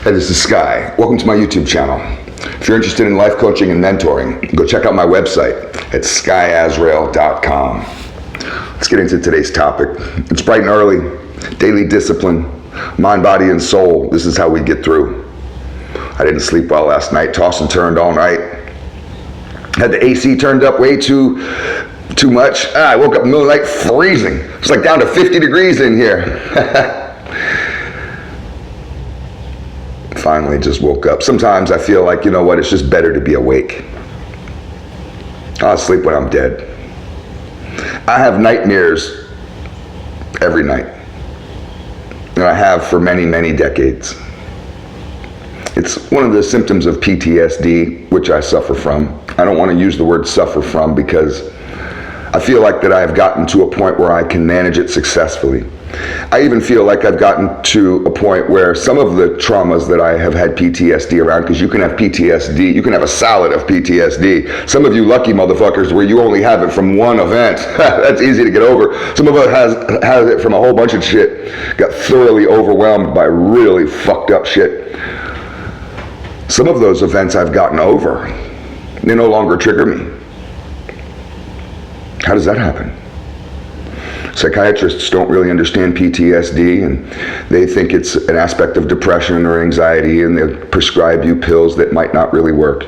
Hey, this is Sky. Welcome to my YouTube channel. If you're interested in life coaching and mentoring, go check out my website at skyazrael.com. Let's get into today's topic. It's bright and early. Daily discipline, mind, body, and soul. This is how we get through. I didn't sleep well last night, tossed and turned all night. Had the AC turned up way too much. I woke up in the middle of the night freezing. It's like down to 50 degrees in here. Finally just woke up. Sometimes I feel like, you know what, it's just better to be awake. I'll sleep when I'm dead. I have nightmares every night. And I have for many, many decades. It's one of the symptoms of PTSD, which I suffer from. I don't want to use the word suffer from because I feel like that I have gotten to a point where I can manage it successfully. I even feel like I've gotten to a point where some of the traumas that I have had PTSD around, because you can have PTSD, you can have a salad of PTSD. Some of you lucky motherfuckers where you only have it from one event. That's easy to get over. Some of us has it from a whole bunch of shit. Got thoroughly overwhelmed by really fucked up shit. Some of those events I've gotten over. They no longer trigger me. How does that happen? Psychiatrists don't really understand PTSD, and they think it's an aspect of depression or anxiety, and they'll prescribe you pills that might not really work.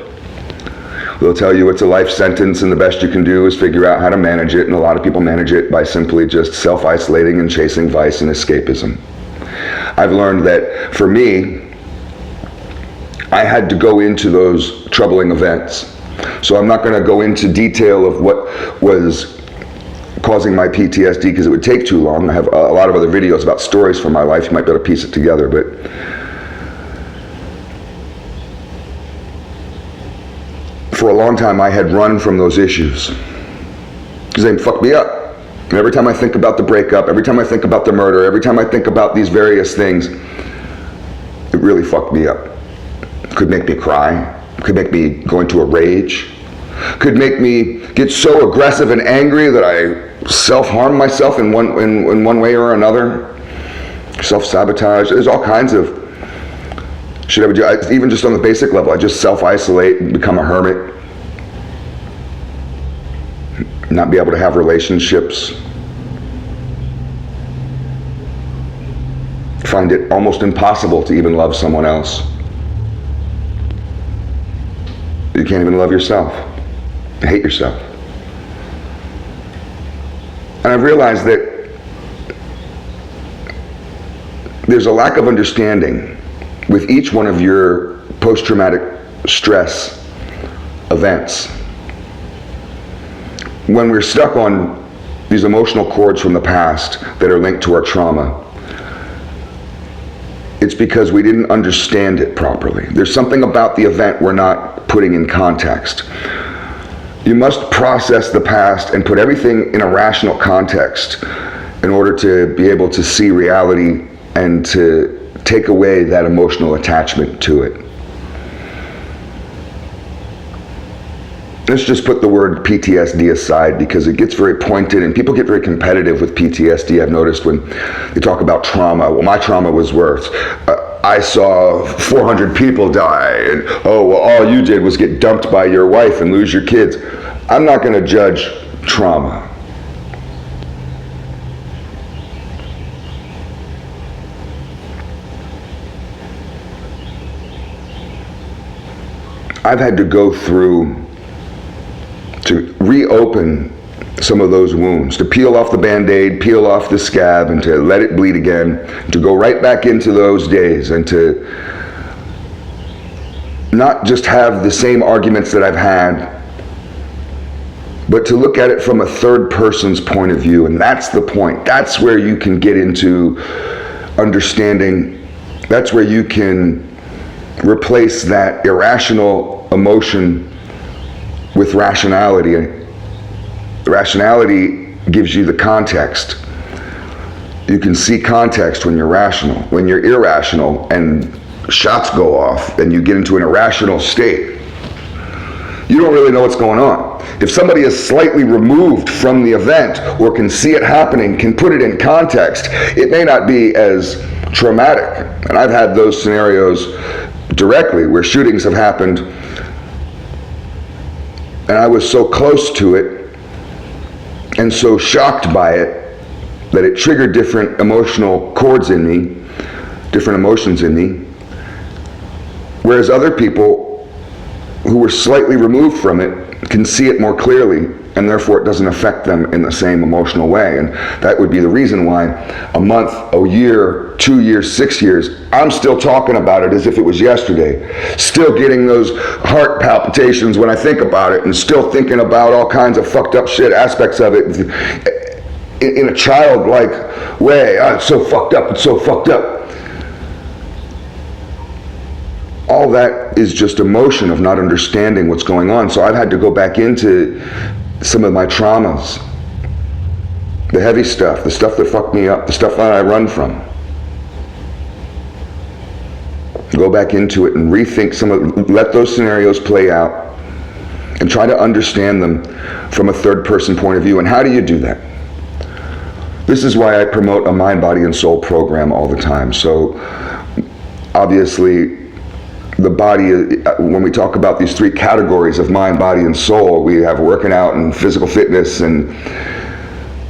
They'll tell you it's a life sentence and the best you can do is figure out how to manage it, and a lot of people manage it by simply just self-isolating and chasing vice and escapism. I've learned that for me, I had to go into those troubling events. So I'm not going to go into detail of what was causing my PTSD because it would take too long. I have a lot of other videos about stories from my life. You might be able to piece it together, but for a long time I had run from those issues because they fucked me up. And every time I think about the breakup, every time I think about the murder, every time I think about these various things, it really fucked me up. It could make me cry, could make me go into a rage, could make me get so aggressive and angry that I self-harm myself in one way or another. Self-sabotage. There's all kinds of shit I would do. Even just on the basic level, I just self-isolate and become a hermit. Not be able to have relationships. Find it almost impossible to even love someone else. You can't even love yourself. You hate yourself. And I've realized that there's a lack of understanding with each one of your post-traumatic stress events. When we're stuck on these emotional cords from the past that are linked to our trauma, it's because we didn't understand it properly. There's something about the event we're not putting in context. You must process the past and put everything in a rational context in order to be able to see reality and to take away that emotional attachment to it. Let's just put the word PTSD aside because it gets very pointed and people get very competitive with PTSD. I've noticed when they talk about trauma. Well, my trauma was worse. I saw 400 people die, and oh, well, all you did was get dumped by your wife and lose your kids. I'm not going to judge trauma. I've had to go through to reopen some of those wounds, to peel off the Band-Aid, peel off the scab, and to let it bleed again, to go right back into those days, and to not just have the same arguments that I've had, but to look at it from a third person's point of view. And that's the point. That's where you can get into understanding. That's where you can replace that irrational emotion with rationality. Rationality gives you the context. You can see context when you're rational. When you're irrational and shots go off, then you get into an irrational state. you don't really know what's going on. If somebody is slightly removed from the event or can see it happening, can put it in context, it may not be as traumatic. And I've had those scenarios directly where shootings have happened and I was so close to it and so shocked by it that it triggered different emotional chords in me, different emotions in me, whereas other people who were slightly removed from it can see it more clearly, and therefore it doesn't affect them in the same emotional way. And that would be the reason why a month, a year, 2 years, 6 years, I'm still talking about it as if it was yesterday. Still getting those heart palpitations when I think about it, and still thinking about all kinds of fucked up shit aspects of it in a childlike way. Oh, it's so fucked up, it's so fucked up. All that is just emotion of not understanding what's going on. So I've had to go back into some of my traumas, the heavy stuff, the stuff that fucked me up, the stuff that I run from. Go back into it and rethink let those scenarios play out and try to understand them from a third person point of view. And how do you do that? This is why I promote a mind, body, and soul program all the time. So obviously, the body, when we talk about these three categories of mind, body, and soul, we have working out and physical fitness and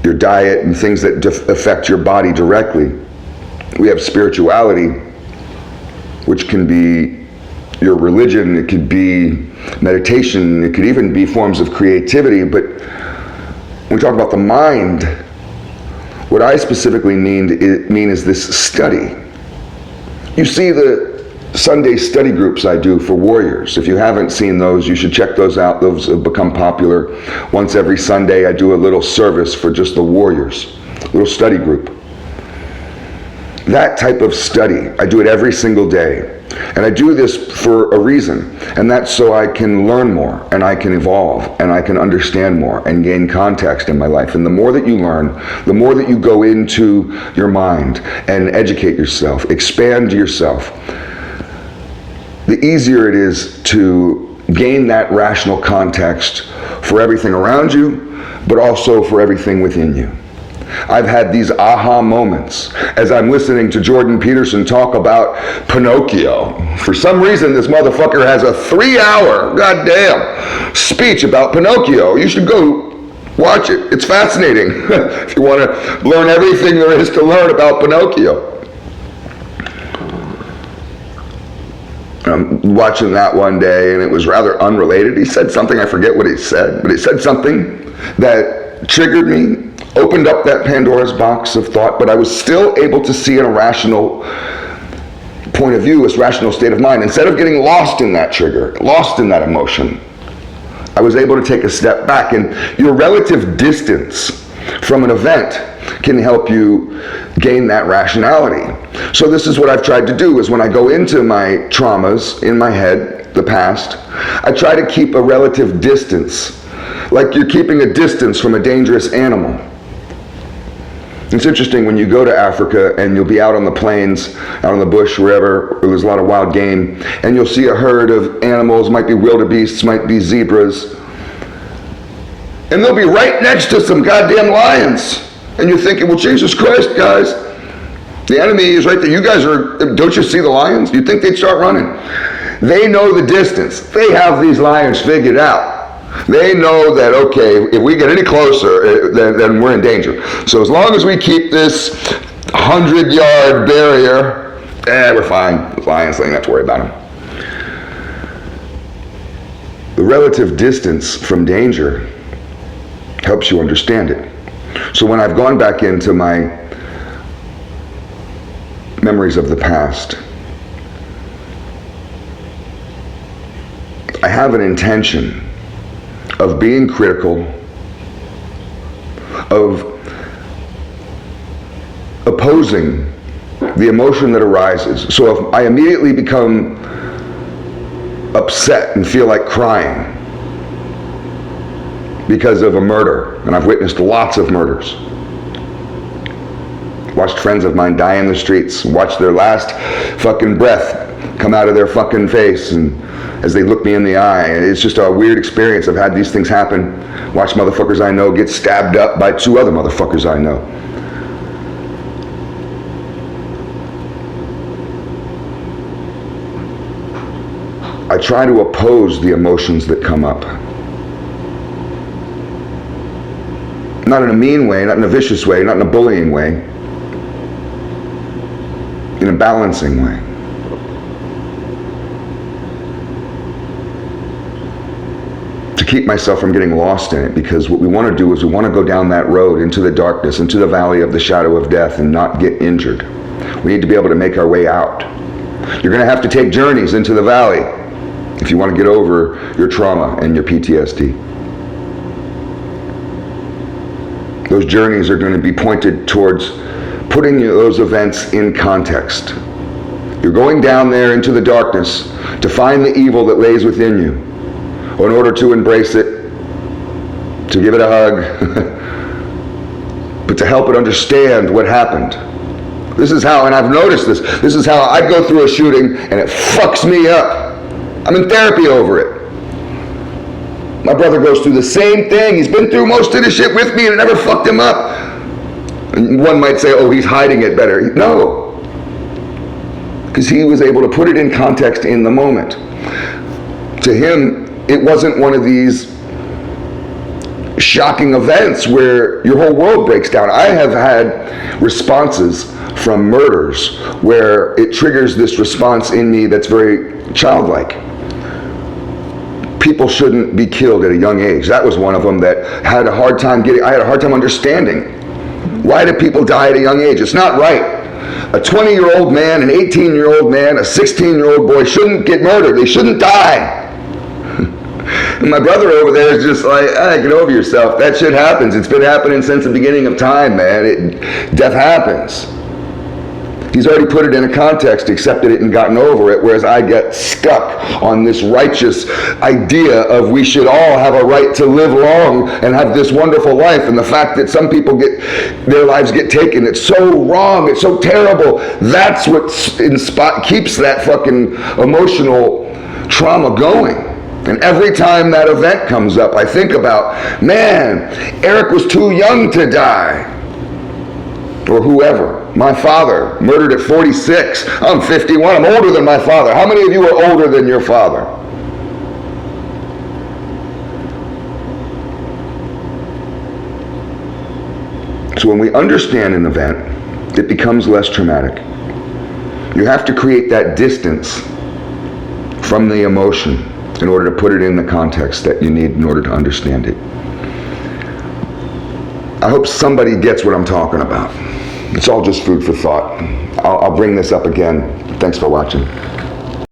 your diet and things that affect your body directly. We have spirituality, which can be your religion, it could be meditation, it could even be forms of creativity. But when we talk about the mind, what I specifically mean is this study. You see the Sunday study groups I do for warriors. If you haven't seen those, you should check those out. Those have become popular. Once every Sunday, I do a little service for just the warriors, a little study group. That type of study, I do it every single day. And I do this for a reason, and that's so I can learn more, and I can evolve, and I can understand more, and gain context in my life. And the more that you learn, the more that you go into your mind and educate yourself, expand yourself, the easier it is to gain that rational context for everything around you, but also for everything within you. I've had these aha moments as I'm listening to Jordan Peterson talk about Pinocchio. For some reason, this motherfucker has a 3-hour, goddamn, speech about Pinocchio. You should go watch it. It's fascinating if you want to learn everything there is to learn about Pinocchio. I'm watching that one day, and it was rather unrelated. He said something, I forget what he said, but he said something that triggered me, opened up that Pandora's box of thought, but I was still able to see in a rational point of view, a rational state of mind. Instead of getting lost in that trigger, lost in that emotion, I was able to take a step back. And your relative distance from an event can help you gain that rationality. So this is what I've tried to do, is when I go into my traumas in my head, the past, I try to keep a relative distance, like you're keeping a distance from a dangerous animal. It's interesting when you go to Africa and you'll be out on the plains, out in the bush, wherever where there's a lot of wild game, and you'll see a herd of animals, might be wildebeests, might be zebras, and they'll be right next to some goddamn lions. And you're thinking, well, Jesus Christ, guys, the enemy is right there. You guys don't you see the lions? You'd think they'd start running. They know the distance. They have these lions figured out. They know that, okay, if we get any closer, then we're in danger. So as long as we keep this 100-yard barrier, we're fine. The lions, don't have to worry about them. The relative distance from danger helps you understand it. So when I've gone back into my memories of the past, I have an intention of being critical, of opposing the emotion that arises. So if I immediately become upset and feel like crying because of a murder, and I've witnessed lots of murders, watched friends of mine die in the streets, watched their last fucking breath come out of their fucking face and as they look me in the eye. And it's just a weird experience. I've had these things happen. Watch motherfuckers I know get stabbed up by 2 other motherfuckers I know. I try to oppose the emotions that come up. Not in a mean way, not in a vicious way, not in a bullying way. In a balancing way. To keep myself from getting lost in it, because what we want to do is we want to go down that road into the darkness, into the valley of the shadow of death and not get injured. We need to be able to make our way out. You're going to have to take journeys into the valley if you want to get over your trauma and your PTSD. Those journeys are going to be pointed towards putting those events in context. You're going down there into the darkness to find the evil that lays within you, in order to embrace it, to give it a hug, but to help it understand what happened. This is how, and I've noticed this is how I go through a shooting and it fucks me up. I'm in therapy over it. My brother goes through the same thing. He's been through most of the shit with me and it never fucked him up. And one might say, oh, he's hiding it better. No. Because he was able to put it in context in the moment. To him, it wasn't one of these shocking events where your whole world breaks down. I have had responses from murders where it triggers this response in me that's very childlike. People shouldn't be killed at a young age. That was one of them that I had a hard time understanding. Why do people die at a young age? It's not right. A 20-year-old man, an 18-year-old man, a 16-year-old boy shouldn't get murdered. They shouldn't die. And my brother over there is just like, get over yourself. That shit happens. It's been happening since the beginning of time, man. Death happens. He's already put it in a context, accepted it, and gotten over it, whereas I get stuck on this righteous idea of we should all have a right to live long and have this wonderful life, and the fact that some people their lives get taken, it's so wrong, it's so terrible. That's what keeps that fucking emotional trauma going. And every time that event comes up, I think about, man, Eric was too young to die. Or whoever. My father, murdered at 46. I'm 51. I'm older than my father. How many of you are older than your father? So when we understand an event, it becomes less traumatic. You have to create that distance from the emotion in order to put it in the context that you need in order to understand it. I hope somebody gets what I'm talking about. It's all just food for thought. I'll bring this up again. Thanks for watching.